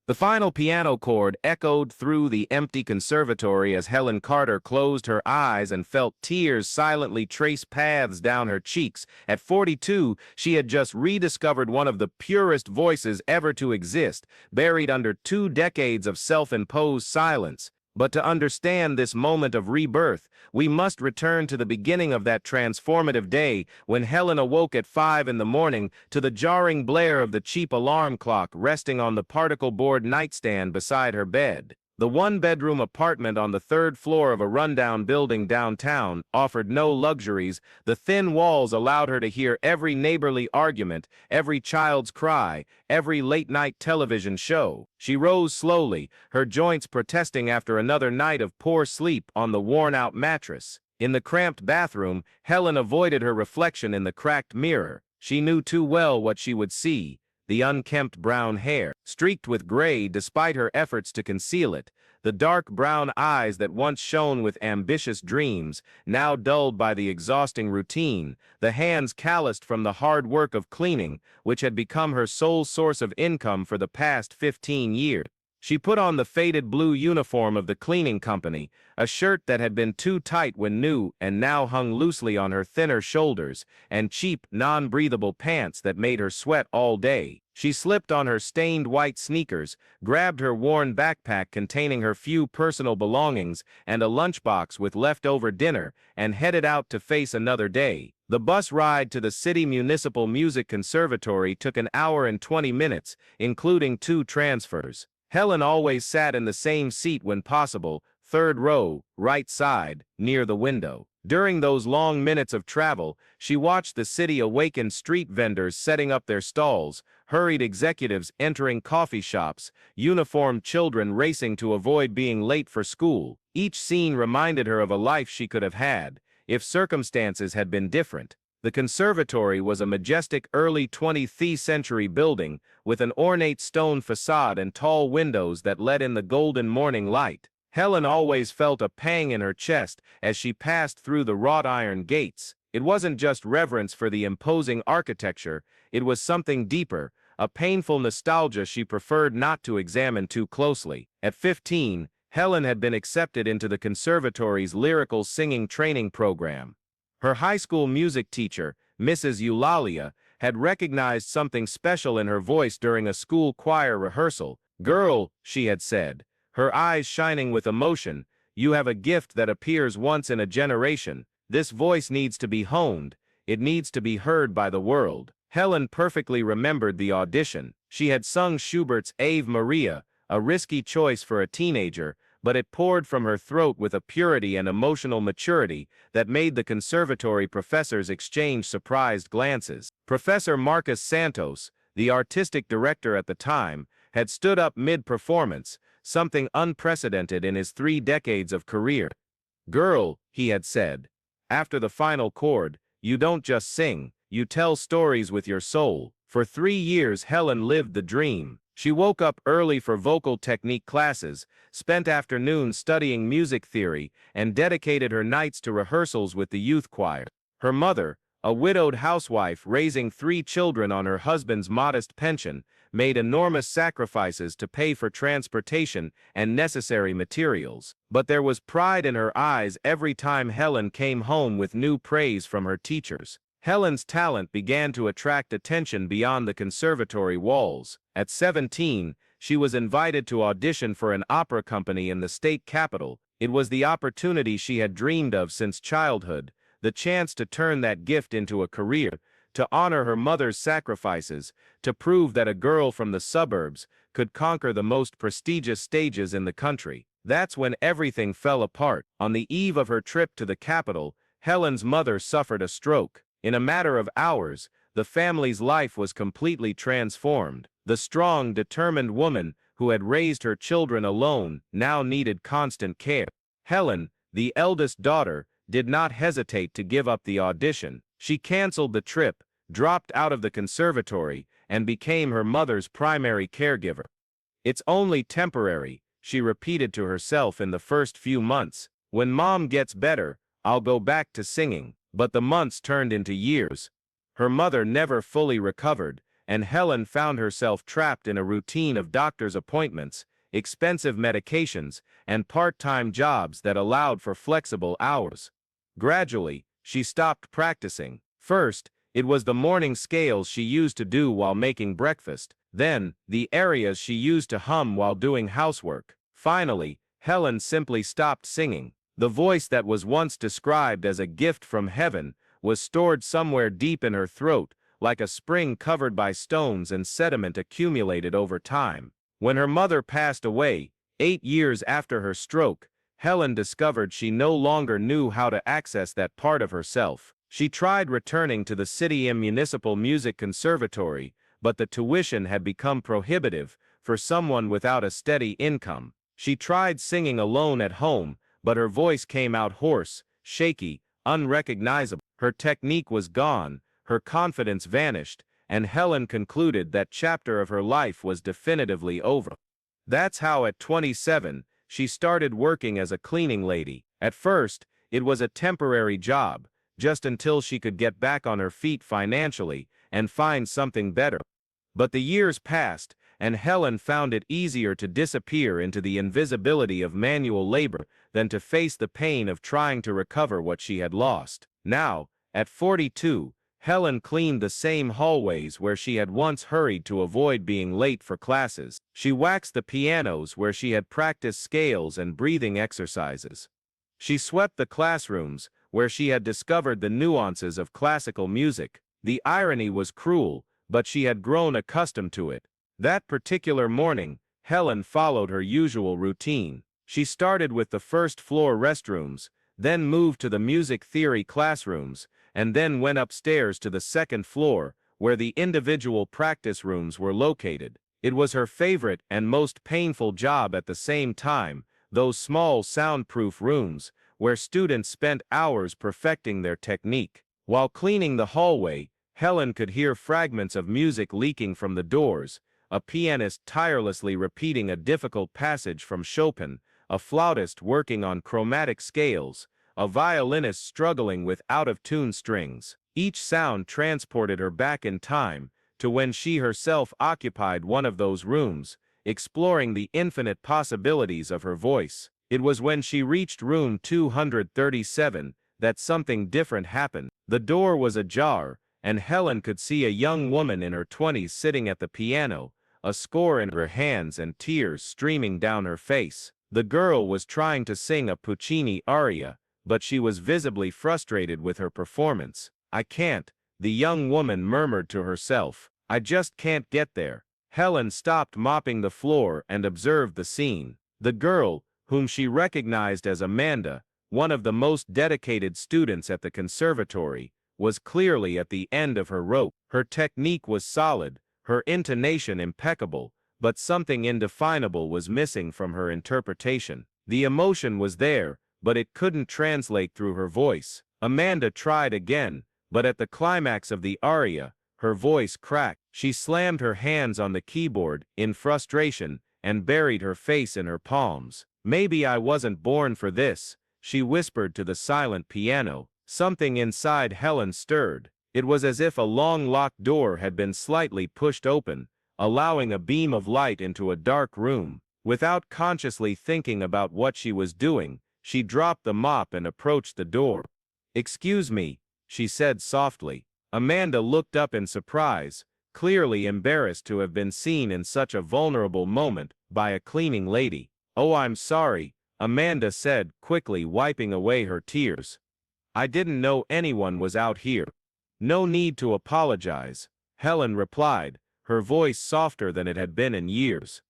The final piano chord echoed through the empty conservatory as Helen Carter closed her eyes and felt tears silently trace paths down her cheeks. At 42, she had just rediscovered one of the purest voices ever to exist, buried under 2 decades of self-imposed silence. But to understand this moment of rebirth, we must return to the beginning of that transformative day when Helen awoke at 5 in the morning to the jarring blare of the cheap alarm clock resting on the particle board nightstand beside her bed. The one-bedroom apartment on the third floor of a rundown building downtown offered no luxuries. The thin walls allowed her to hear every neighborly argument, every child's cry, every late-night television show. She rose slowly, her joints protesting after another night of poor sleep on the worn-out mattress. In the cramped bathroom, Helen avoided her reflection in the cracked mirror. She knew too well what she would see. The unkempt brown hair, streaked with gray despite her efforts to conceal it, the dark brown eyes that once shone with ambitious dreams, now dulled by the exhausting routine, the hands calloused from the hard work of cleaning, which had become her sole source of income for the past 15 years. She put on the faded blue uniform of the cleaning company, a shirt that had been too tight when new and now hung loosely on her thinner shoulders, and cheap, non-breathable pants that made her sweat all day. She slipped on her stained white sneakers, grabbed her worn backpack containing her few personal belongings and a lunchbox with leftover dinner, and headed out to face another day. The bus ride to the City Municipal Music Conservatory took an hour and 20 minutes, including 2 transfers. Helen always sat in the same seat when possible, third row, right side, near the window. During those long minutes of travel, she watched the city awaken street vendors setting up their stalls, hurried executives entering coffee shops, uniformed children racing to avoid being late for school. Each scene reminded her of a life she could have had, if circumstances had been different. The conservatory was a majestic early 20th century building with an ornate stone facade and tall windows that let in the golden morning light. Helen always felt a pang in her chest as she passed through the wrought iron gates. It wasn't just reverence for the imposing architecture, it was something deeper, a painful nostalgia she preferred not to examine too closely. At 15, Helen had been accepted into the conservatory's lyrical singing training program. Her high school music teacher, Mrs. Eulalia, had recognized something special in her voice during a school choir rehearsal. "Girl," she had said, her eyes shining with emotion, "you have a gift that appears once in a generation. This voice needs to be honed. It needs to be heard by the world." Helen perfectly remembered the audition. She had sung Schubert's Ave Maria, a risky choice for a teenager, but it poured from her throat with a purity and emotional maturity that made the conservatory professors exchange surprised glances. Professor Marcus Santos, the artistic director at the time, had stood up mid-performance, something unprecedented in his 3 decades of career. "Girl," he had said, after the final chord, "you don't just sing, you tell stories with your soul." For 3 years Helen lived the dream. She woke up early for vocal technique classes, spent afternoons studying music theory, and dedicated her nights to rehearsals with the youth choir. Her mother, a widowed housewife raising 3 children on her husband's modest pension, made enormous sacrifices to pay for transportation and necessary materials. But there was pride in her eyes every time Helen came home with new praise from her teachers. Helen's talent began to attract attention beyond the conservatory walls. At 17, she was invited to audition for an opera company in the state capital. It was the opportunity she had dreamed of since childhood, the chance to turn that gift into a career, to honor her mother's sacrifices, to prove that a girl from the suburbs could conquer the most prestigious stages in the country. That's when everything fell apart. On the eve of her trip to the capital, Helen's mother suffered a stroke. In a matter of hours, the family's life was completely transformed. The strong, determined woman who had raised her children alone now needed constant care. Helen, the eldest daughter, did not hesitate to give up the audition. She canceled the trip, dropped out of the conservatory, and became her mother's primary caregiver. "It's only temporary," she repeated to herself in the first few months. "When Mom gets better, I'll go back to singing." But the months turned into years. Her mother never fully recovered, and Helen found herself trapped in a routine of doctor's appointments, expensive medications, and part-time jobs that allowed for flexible hours. Gradually, she stopped practicing. First, it was the morning scales she used to do while making breakfast, then, the arias she used to hum while doing housework. Finally, Helen simply stopped singing. The voice that was once described as a gift from heaven was stored somewhere deep in her throat, like a spring covered by stones and sediment accumulated over time. When her mother passed away, 8 years after her stroke, Helen discovered she no longer knew how to access that part of herself. She tried returning to the City Municipal Music Conservatory, but the tuition had become prohibitive for someone without a steady income. She tried singing alone at home, but her voice came out hoarse, shaky, unrecognizable. Her technique was gone, her confidence vanished, and Helen concluded that chapter of her life was definitively over. That's how at 27, she started working as a cleaning lady. At first, it was a temporary job, just until she could get back on her feet financially and find something better. But the years passed, and Helen found it easier to disappear into the invisibility of manual labor than to face the pain of trying to recover what she had lost. Now, at 42, Helen cleaned the same hallways where she had once hurried to avoid being late for classes. She waxed the pianos where she had practiced scales and breathing exercises. She swept the classrooms where she had discovered the nuances of classical music. The irony was cruel, but she had grown accustomed to it. That particular morning, Helen followed her usual routine. She started with the first-floor restrooms, then moved to the music theory classrooms, and then went upstairs to the second floor, where the individual practice rooms were located. It was her favorite and most painful job at the same time, those small soundproof rooms, where students spent hours perfecting their technique. While cleaning the hallway, Helen could hear fragments of music leaking from the doors, a pianist tirelessly repeating a difficult passage from Chopin, a flautist working on chromatic scales, a violinist struggling with out-of-tune strings. Each sound transported her back in time to when she herself occupied one of those rooms, exploring the infinite possibilities of her voice. It was when she reached room 237 that something different happened. The door was ajar, and Helen could see a young woman in her 20s sitting at the piano, a score in her hands and tears streaming down her face. The girl was trying to sing a Puccini aria, but she was visibly frustrated with her performance. "I can't," the young woman murmured to herself. "I just can't get there." Helen stopped mopping the floor and observed the scene. The girl, whom she recognized as Amanda, one of the most dedicated students at the conservatory, was clearly at the end of her rope. Her technique was solid, her intonation impeccable, but something indefinable was missing from her interpretation. The emotion was there, but it couldn't translate through her voice. Amanda tried again, but at the climax of the aria, her voice cracked. She slammed her hands on the keyboard in frustration and buried her face in her palms. "Maybe I wasn't born for this," she whispered to the silent piano. Something inside Helen stirred. It was as if a long locked door had been slightly pushed open, allowing a beam of light into a dark room. Without consciously thinking about what she was doing, she dropped the mop and approached the door. "Excuse me," she said softly. Amanda looked up in surprise, clearly embarrassed to have been seen in such a vulnerable moment by a cleaning lady. "Oh, I'm sorry," Amanda said, quickly wiping away her tears. "I didn't know anyone was out here." "No need to apologize," Helen replied, her voice softer than it had been in years.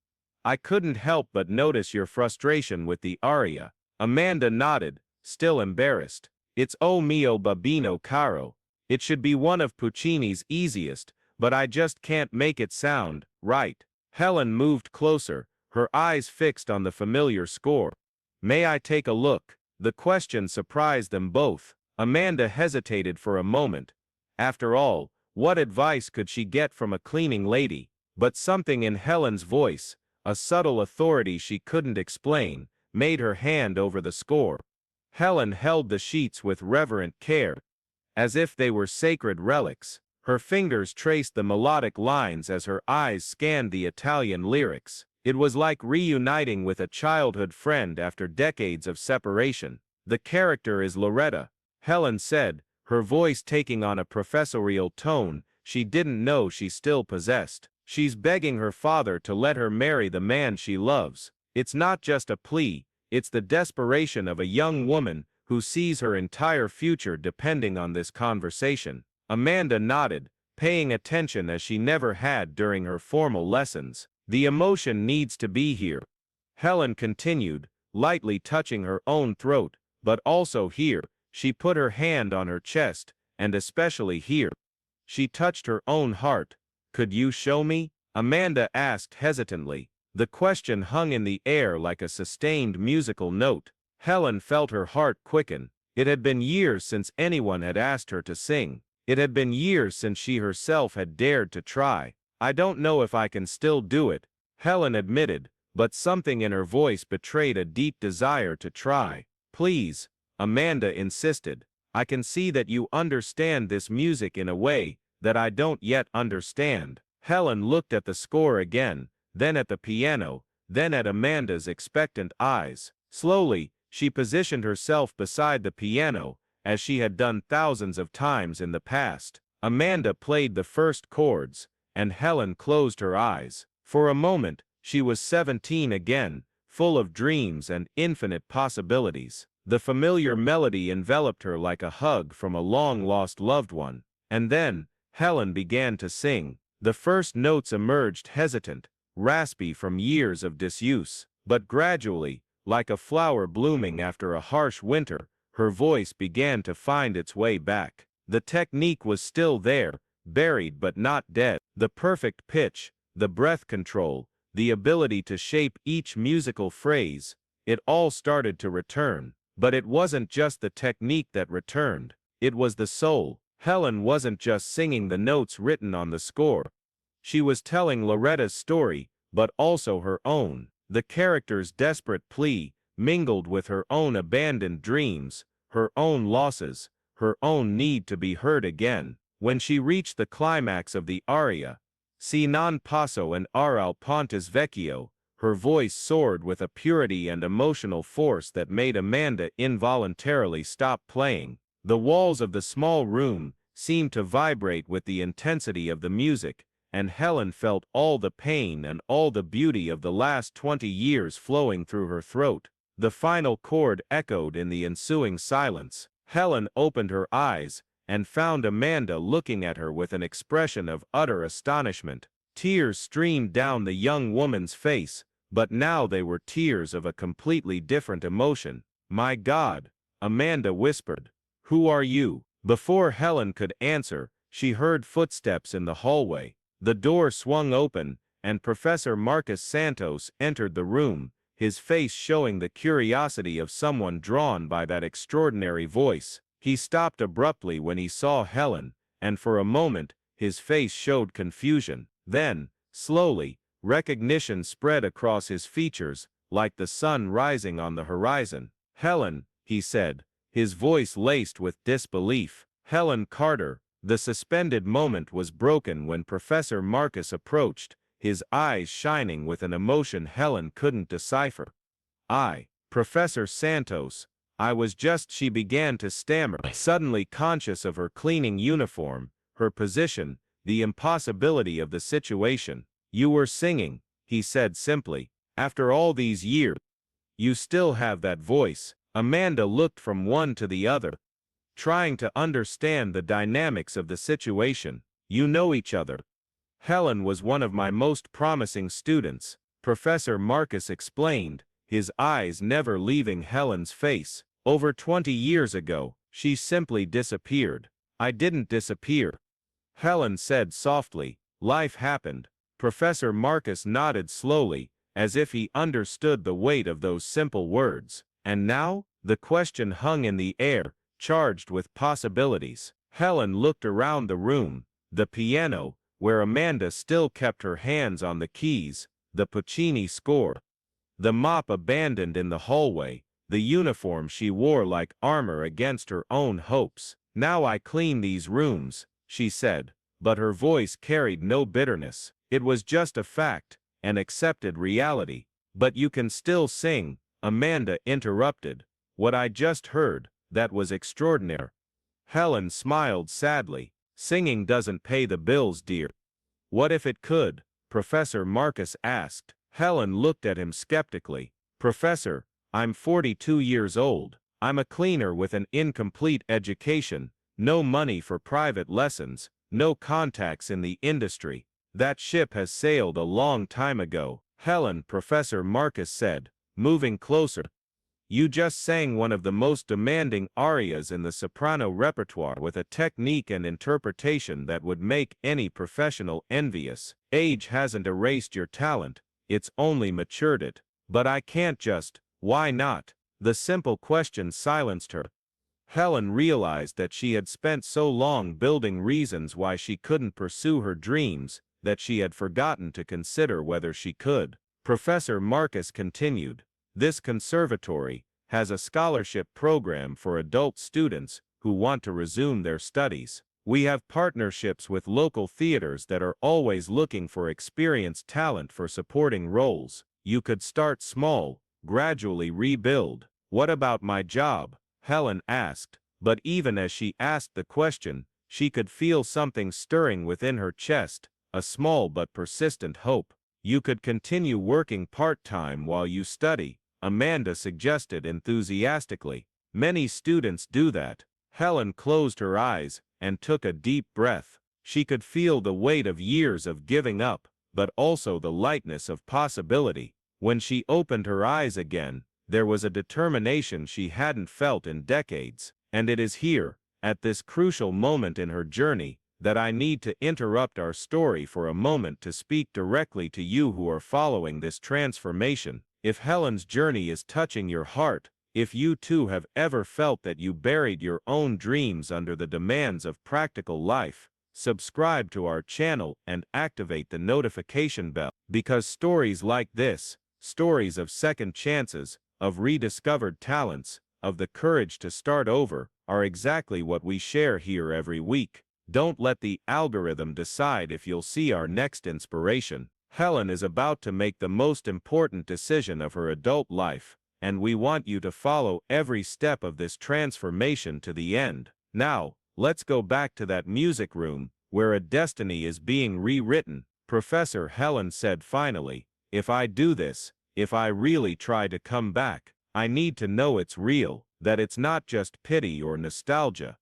"I couldn't help but notice your frustration with the aria." Amanda nodded, still embarrassed. "It's O mio babbino caro. It should be one of Puccini's easiest, but I just can't make it sound right." Helen moved closer, her eyes fixed on the familiar score. "May I take a look?" The question surprised them both. Amanda hesitated for a moment. After all, what advice could she get from a cleaning lady? But something in Helen's voice, a subtle authority she couldn't explain, made her hand over the score. Helen held the sheets with reverent care, as if they were sacred relics. Her fingers traced the melodic lines as her eyes scanned the Italian lyrics. It was like reuniting with a childhood friend after decades of separation. "The character is Loretta," Helen said, her voice taking on a professorial tone she didn't know she still possessed. "She's begging her father to let her marry the man she loves. It's not just a plea, it's the desperation of a young woman who sees her entire future depending on this conversation." Amanda nodded, paying attention as she never had during her formal lessons. "The emotion needs to be here," Helen continued, lightly touching her own throat, "but also here." She put her hand on her chest, "and especially here." She touched her own heart. "Could you show me?" Amanda asked hesitantly. The question hung in the air like a sustained musical note. Helen felt her heart quicken. It had been years since anyone had asked her to sing. It had been years since she herself had dared to try. "I don't know if I can still do it," Helen admitted, but something in her voice betrayed a deep desire to try. "Please," Amanda insisted. "I can see that you understand this music in a way that I don't yet understand." Helen looked at the score again, then at the piano, then at Amanda's expectant eyes. Slowly, she positioned herself beside the piano, as she had done thousands of times in the past. Amanda played the first chords, and Helen closed her eyes. For a moment, she was 17 again, full of dreams and infinite possibilities. The familiar melody enveloped her like a hug from a long-lost loved one. And then, Helen began to sing. The first notes emerged hesitant, raspy from years of disuse, but gradually, like a flower blooming after a harsh winter, her voice began to find its way back. The technique was still there, buried but not dead. The perfect pitch, the breath control, the ability to shape each musical phrase, it all started to return. But it wasn't just the technique that returned, it was the soul. Helen wasn't just singing the notes written on the score. She was telling Loretta's story, but also her own. The character's desperate plea mingled with her own abandoned dreams, her own losses, her own need to be heard again. When she reached the climax of the aria, "Si non passo and al Ponte Vecchio," her voice soared with a purity and emotional force that made Amanda involuntarily stop playing. The walls of the small room seemed to vibrate with the intensity of the music, and Helen felt all the pain and all the beauty of the last 20 years flowing through her throat. The final chord echoed in the ensuing silence. Helen opened her eyes and found Amanda looking at her with an expression of utter astonishment. Tears streamed down the young woman's face, but now they were tears of a completely different emotion. "My God," Amanda whispered. "Who are you?" Before Helen could answer, she heard footsteps in the hallway. The door swung open, and Professor Marcus Santos entered the room, his face showing the curiosity of someone drawn by that extraordinary voice. He stopped abruptly when he saw Helen, and for a moment, his face showed confusion. Then, slowly, recognition spread across his features, like the sun rising on the horizon. "Helen," he said, his voice laced with disbelief. "Helen Carter." The suspended moment was broken when Professor Marcus approached, his eyes shining with an emotion Helen couldn't decipher. Professor Santos, I was just," she began to stammer, suddenly conscious of her cleaning uniform, her position, the impossibility of the situation. "You were singing," he said simply. "After all these years, you still have that voice." Amanda looked from one to the other, trying to understand the dynamics of the situation. "You know each other." "Helen was one of my most promising students," Professor Marcus explained, his eyes never leaving Helen's face. "Over 20 years ago, she simply disappeared." "I didn't disappear," Helen said softly. "Life happened." Professor Marcus nodded slowly, as if he understood the weight of those simple words. "And now?" The question hung in the air, charged with possibilities. Helen looked around the room, the piano, where Amanda still kept her hands on the keys, the Puccini score, the mop abandoned in the hallway, the uniform she wore like armor against her own hopes. "Now I clean these rooms," she said. but her voice carried no bitterness. It was just a fact, an accepted reality. But you can still sing, Amanda interrupted. What I just heard, that was extraordinary. Helen smiled sadly. Singing doesn't pay the bills, dear. What if it could? Professor Marcus asked. Helen looked at him skeptically. Professor, I'm 42 years old. I'm a cleaner with an incomplete education, no money for private lessons, no contacts in the industry. That ship has sailed a long time ago. Helen, Professor Marcus said, moving closer. You just sang one of the most demanding arias in the soprano repertoire with a technique and interpretation that would make any professional envious. Age hasn't erased your talent, it's only matured it. But I can't just, why not? The simple question silenced her. Helen realized that she had spent so long building reasons why she couldn't pursue her dreams, that she had forgotten to consider whether she could. Professor Marcus continued. This conservatory has a scholarship program for adult students who want to resume their studies. We have partnerships with local theaters that are always looking for experienced talent for supporting roles. You could start small, gradually rebuild. What about my job? Helen asked, but even as she asked the question, she could feel something stirring within her chest, a small but persistent hope. You could continue working part-time while you study, Amanda suggested enthusiastically. Many students do that. Helen closed her eyes and took a deep breath. She could feel the weight of years of giving up, but also the lightness of possibility. When she opened her eyes again, there was a determination she hadn't felt in decades. And it is here, at this crucial moment in her journey, that I need to interrupt our story for a moment to speak directly to you who are following this transformation. If Helen's journey is touching your heart, if you too have ever felt that you buried your own dreams under the demands of practical life, subscribe to our channel and activate the notification bell, because stories like this, stories of second chances, of rediscovered talents, of the courage to start over, are exactly what we share here every week. Don't let the algorithm decide if you'll see our next inspiration. Helen is about to make the most important decision of her adult life, and we want you to follow every step of this transformation to the end. Now, let's go back to that music room, where a destiny is being rewritten. Professor Helen said finally, if I do this, if I really try to come back, I need to know it's real, that it's not just pity or nostalgia.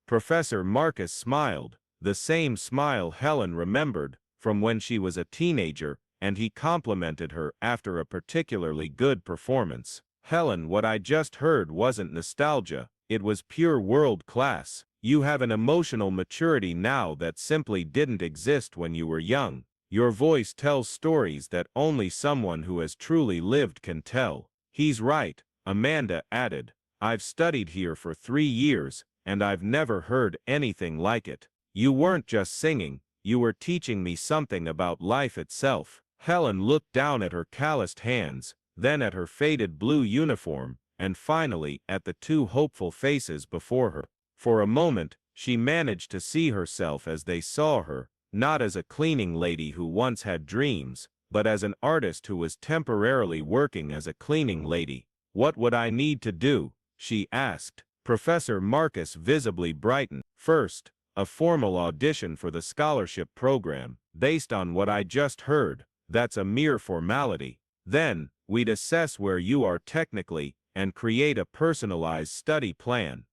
Professor Marcus smiled, the same smile Helen remembered from when she was a teenager, and he complimented her after a particularly good performance. Helen, what I just heard wasn't nostalgia, it was pure world class. You have an emotional maturity now that simply didn't exist when you were young. Your voice tells stories that only someone who has truly lived can tell. He's right, Amanda added. I've studied here for 3 years, and I've never heard anything like it. You weren't just singing, you were teaching me something about life itself. Helen looked down at her calloused hands, then at her faded blue uniform, and finally at the two hopeful faces before her. For a moment, she managed to see herself as they saw her, not as a cleaning lady who once had dreams, but as an artist who was temporarily working as a cleaning lady. What would I need to do? She asked. Professor Marcus visibly brightened. First, a formal audition for the scholarship program, based on what I just heard. That's a mere formality. Then, we'd assess where you are technically, and create a personalized study plan.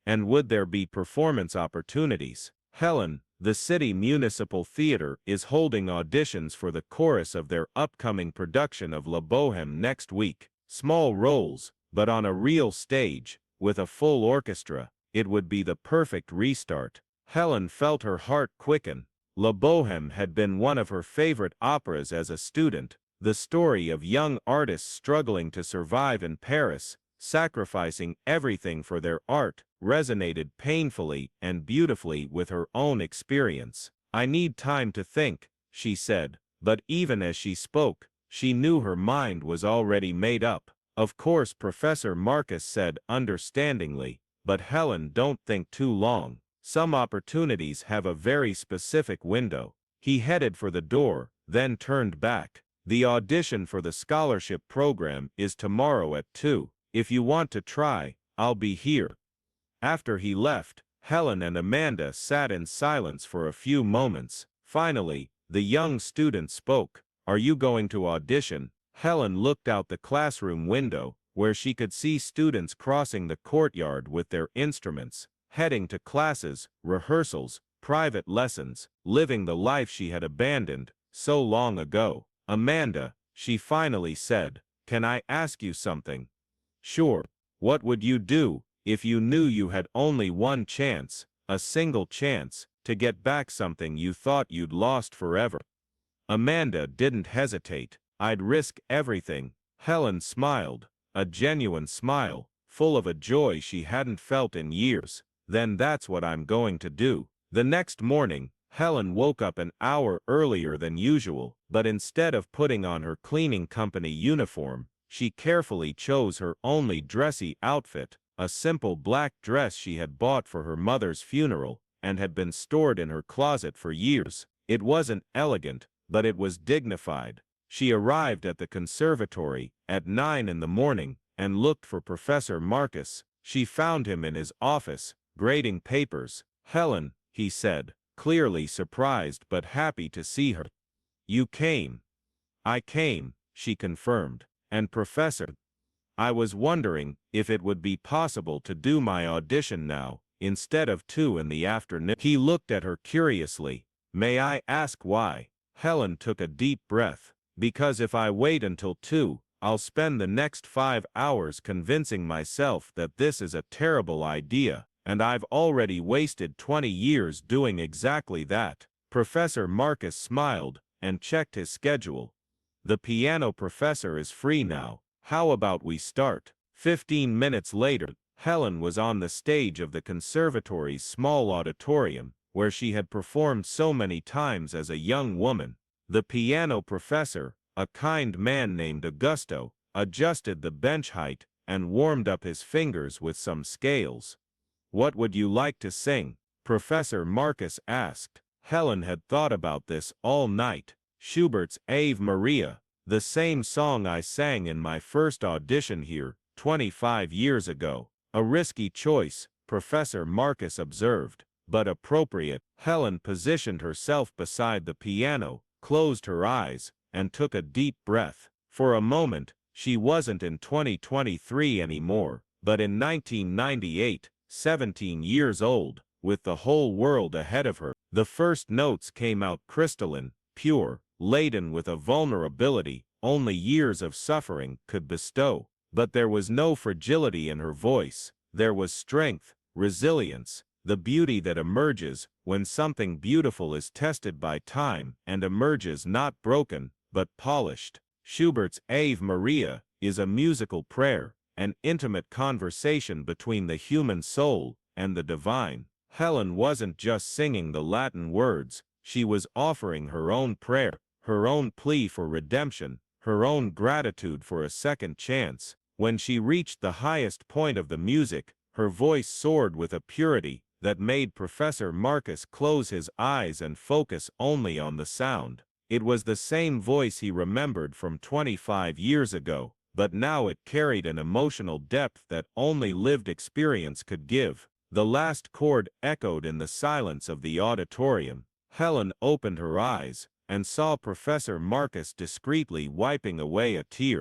And would there be performance opportunities? Helen, the City Municipal Theater is holding auditions for the chorus of their upcoming production of La Boheme next week. Small roles, but on a real stage, with a full orchestra. It would be the perfect restart. Helen felt her heart quicken. La Boheme had been one of her favorite operas as a student. The story of young artists struggling to survive in Paris, sacrificing everything for their art, resonated painfully and beautifully with her own experience. I need time to think, she said, but even as she spoke, she knew her mind was already made up. Of course, Professor Marcus said understandingly, but Helen, don't think too long. Some opportunities have a very specific window. He headed for the door, then turned back. The audition for the scholarship program is tomorrow at 2. If you want to try, I'll be here. After he left, Helen and Amanda sat in silence for a few moments. Finally, the young student spoke. Are you going to audition? Helen looked out the classroom window, where she could see students crossing the courtyard with their instruments, heading to classes, rehearsals, private lessons, living the life she had abandoned so long ago. Amanda, she finally said, can I ask you something? Sure. What would you do if you knew you had only one chance, a single chance, to get back something you thought you'd lost forever? Amanda didn't hesitate. I'd risk everything. Helen smiled, a genuine smile, full of a joy she hadn't felt in years. Then that's what I'm going to do. The next morning, Helen woke up an hour earlier than usual, but instead of putting on her cleaning company uniform, she carefully chose her only dressy outfit, a simple black dress she had bought for her mother's funeral and had been stored in her closet for years. It wasn't elegant, but it was dignified. She arrived at the conservatory at 9 in the morning and looked for Professor Marcus. She found him in his office, grading papers. Helen, he said, clearly surprised but happy to see her. You came. I came, she confirmed. And Professor, I was wondering if it would be possible to do my audition now, instead of 2 in the afternoon. He looked at her curiously. May I ask why? Helen took a deep breath. Because if I wait until 2, I'll spend the next 5 hours convincing myself that this is a terrible idea, and I've already wasted 20 years doing exactly that. Professor Marcus smiled and checked his schedule. The piano professor is free now. How about we start? 15 minutes later, Helen was on the stage of the conservatory's small auditorium, where she had performed so many times as a young woman. The piano professor, a kind man named Augusto, adjusted the bench height and warmed up his fingers with some scales. What would you like to sing? Professor Marcus asked. Helen had thought about this all night. Schubert's Ave Maria, the same song I sang in my first audition here, 25 years ago. A risky choice, Professor Marcus observed, but appropriate. Helen positioned herself beside the piano, closed her eyes, and took a deep breath. For a moment, she wasn't in 2023 anymore, but in 1998, 17 years old, with the whole world ahead of her. The first notes came out crystalline, pure, laden with a vulnerability only years of suffering could bestow. But there was no fragility in her voice. There was strength, resilience, the beauty that emerges when something beautiful is tested by time and emerges not broken, but polished. Schubert's Ave Maria is a musical prayer, an intimate conversation between the human soul and the divine. Helen wasn't just singing the Latin words, she was offering her own prayer, her own plea for redemption, her own gratitude for a second chance. When she reached the highest point of the music, her voice soared with a purity that made Professor Marcus close his eyes and focus only on the sound. It was the same voice he remembered from 25 years ago, but now it carried an emotional depth that only lived experience could give. The last chord echoed in the silence of the auditorium. Helen opened her eyes and saw Professor Marcus discreetly wiping away a tear.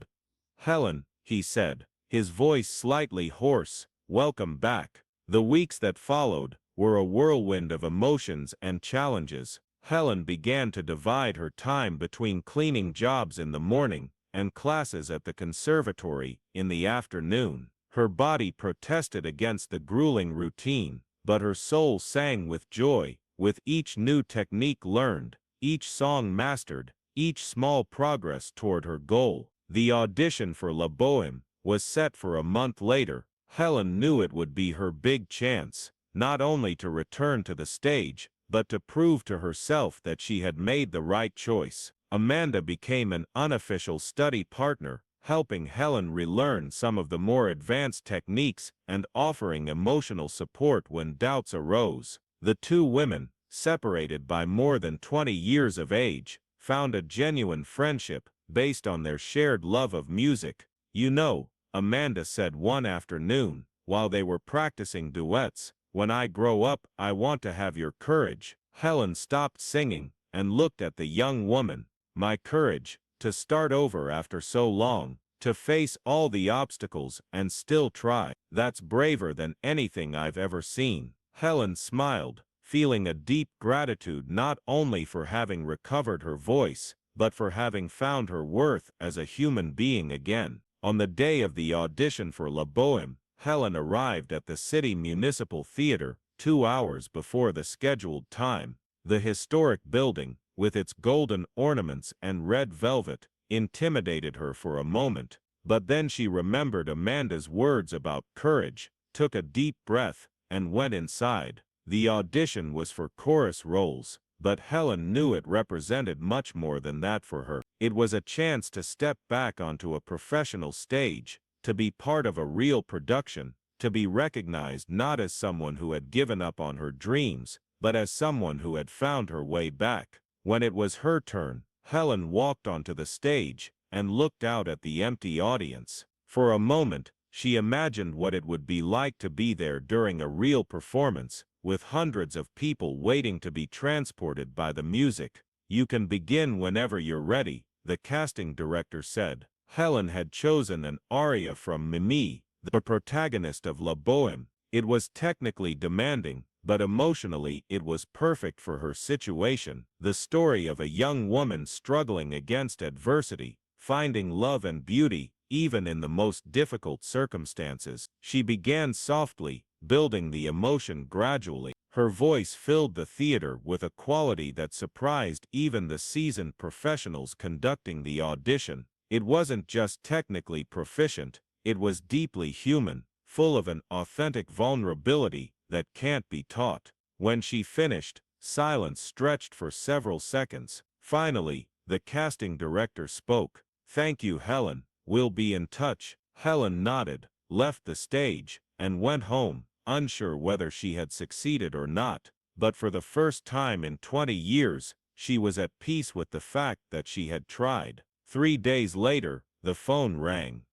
Helen, he said, his voice slightly hoarse, welcome back. The weeks that followed were a whirlwind of emotions and challenges. Helen began to divide her time between cleaning jobs in the morning and classes at the conservatory in the afternoon. Her body protested against the grueling routine, but her soul sang with joy. With each new technique learned, each song mastered, each small progress toward her goal. The audition for La Bohème was set for a month later. Helen knew it would be her big chance, not only to return to the stage, but to prove to herself that she had made the right choice. Amanda became an unofficial study partner, helping Helen relearn some of the more advanced techniques and offering emotional support when doubts arose. The two women, separated by more than 20 years of age, found a genuine friendship based on their shared love of music. "You know," Amanda said one afternoon, while they were practicing duets, "when I grow up, I want to have your courage." Helen stopped singing and looked at the young woman. "My courage, to start over after so long, to face all the obstacles and still try. That's braver than anything I've ever seen." Helen smiled, feeling a deep gratitude not only for having recovered her voice, but for having found her worth as a human being again. On the day of the audition for La Boheme, Helen arrived at the City Municipal Theater 2 hours before the scheduled time. The historic building, with its golden ornaments and red velvet, intimidated her for a moment, but then she remembered Amanda's words about courage, took a deep breath, and went inside. The audition was for chorus roles, but Helen knew it represented much more than that for her. It was a chance to step back onto a professional stage, to be part of a real production, to be recognized not as someone who had given up on her dreams, but as someone who had found her way back. When it was her turn, Helen walked onto the stage and looked out at the empty audience. For a moment, she imagined what it would be like to be there during a real performance, with hundreds of people waiting to be transported by the music. "You can begin whenever you're ready," the casting director said. Helen had chosen an aria from Mimi, the protagonist of La Boheme. It was technically demanding, but emotionally it was perfect for her situation. The story of a young woman struggling against adversity, finding love and beauty, even in the most difficult circumstances. She began softly, building the emotion gradually. Her voice filled the theater with a quality that surprised even the seasoned professionals conducting the audition. It wasn't just technically proficient, it was deeply human, full of an authentic vulnerability that can't be taught. When she finished, silence stretched for several seconds. Finally, the casting director spoke. "Thank you, Helen. We'll be in touch." Helen nodded, left the stage, and went home, unsure whether she had succeeded or not. But for the first time in 20 years, she was at peace with the fact that she had tried. 3 days later, the phone rang.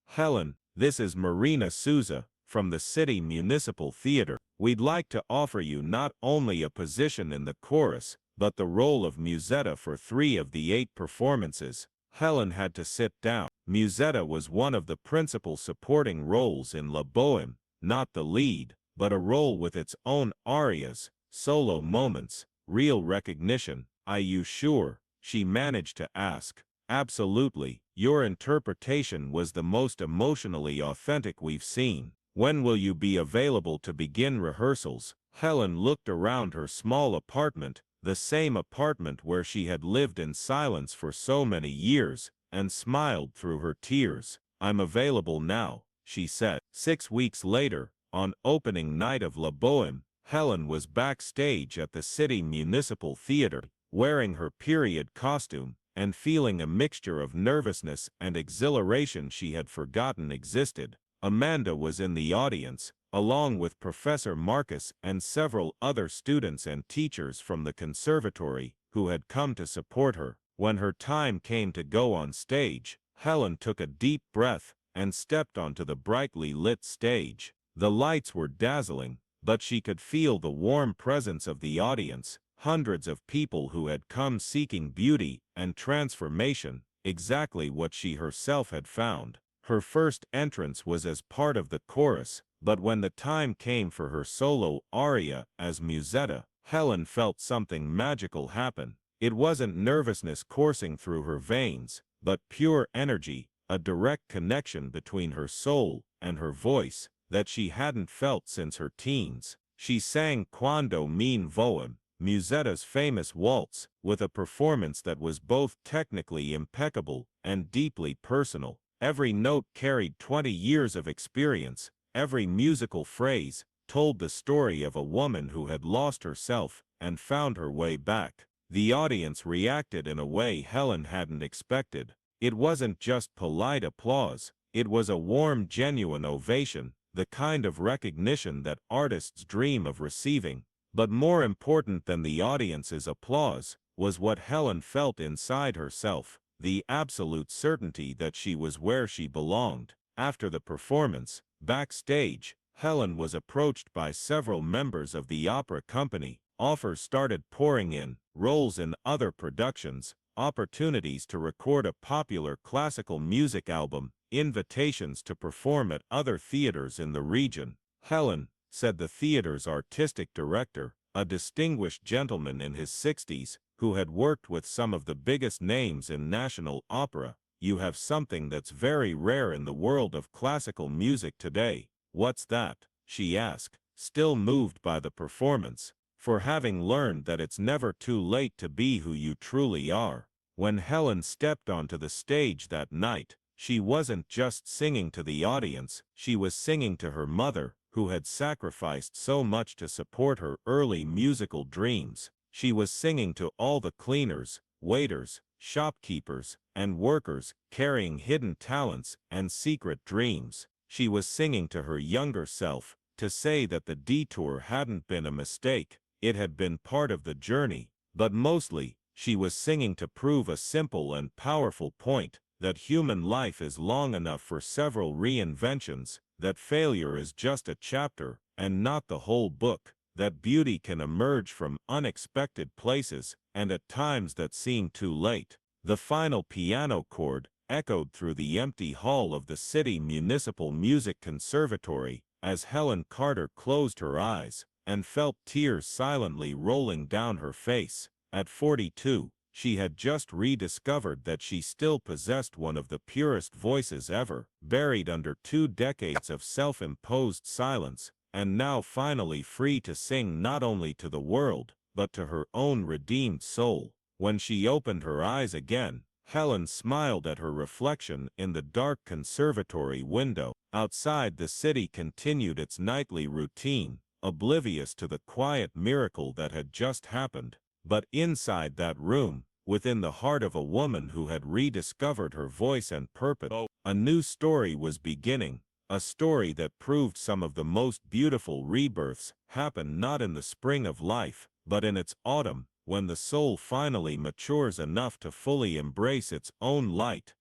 "Helen, this is Marina Souza, from the City Municipal Theater. We'd like to offer you not only a position in the chorus, but the role of Musetta for 3 of the 8 performances." Helen had to sit down. Musetta was one of the principal supporting roles in La Boheme, not the lead, but a role with its own arias, solo moments, real recognition. "Are you sure?" she managed to ask. "Absolutely. Your interpretation was the most emotionally authentic we've seen. When will you be available to begin rehearsals?" Helen looked around her small apartment, the same apartment where she had lived in silence for so many years, and smiled through her tears. "I'm available now," she said. 6 weeks later, on opening night of La Boheme, Helen was backstage at the City Municipal Theater, wearing her period costume, and feeling a mixture of nervousness and exhilaration she had forgotten existed. Amanda was in the audience, along with Professor Marcus and several other students and teachers from the conservatory, who had come to support her. When her time came to go on stage, Helen took a deep breath and stepped onto the brightly lit stage. The lights were dazzling, but she could feel the warm presence of the audience, hundreds of people who had come seeking beauty and transformation, exactly what she herself had found. Her first entrance was as part of the chorus, but when the time came for her solo aria as Musetta, Helen felt something magical happen. It wasn't nervousness coursing through her veins, but pure energy, a direct connection between her soul and her voice that she hadn't felt since her teens. She sang Quando min voam, Musetta's famous waltz, with a performance that was both technically impeccable and deeply personal. Every note carried 20 years of experience. Every musical phrase told the story of a woman who had lost herself and found her way back. The audience reacted in a way Helen hadn't expected. It wasn't just polite applause, it was a warm, genuine ovation, the kind of recognition that artists dream of receiving. But more important than the audience's applause was what Helen felt inside herself, the absolute certainty that she was where she belonged. After the performance, backstage, Helen was approached by several members of the opera company. Offers started pouring in, roles in other productions, opportunities to record a popular classical music album, invitations to perform at other theaters in the region. Helen, said the theater's artistic director, a distinguished gentleman in his 60s, who had worked with some of the biggest names in national opera, you have something that's very rare in the world of classical music today. What's that? She asked, still moved by the performance, for having learned that it's never too late to be who you truly are. When Helen stepped onto the stage that night, she wasn't just singing to the audience, she was singing to her mother, who had sacrificed so much to support her early musical dreams. She was singing to all the cleaners, waiters, shopkeepers, and workers carrying hidden talents and secret dreams. She was singing to her younger self, to say that the detour hadn't been a mistake, it had been part of the journey, but mostly, she was singing to prove a simple and powerful point, that human life is long enough for several reinventions, that failure is just a chapter, and not the whole book, that beauty can emerge from unexpected places, and at times that seem too late. The final piano chord echoed through the empty hall of the City Municipal Music Conservatory, as Helen Carter closed her eyes, and felt tears silently rolling down her face. At 42, she had just rediscovered that she still possessed one of the purest voices ever, buried under 2 decades of self-imposed silence, and now finally free to sing not only to the world, but to her own redeemed soul. When she opened her eyes again, Helen smiled at her reflection in the dark conservatory window. Outside, the city continued its nightly routine, oblivious to the quiet miracle that had just happened. But inside that room, within the heart of a woman who had rediscovered her voice and purpose, a new story was beginning, a story that proved some of the most beautiful rebirths happen not in the spring of life, but in its autumn, when the soul finally matures enough to fully embrace its own light.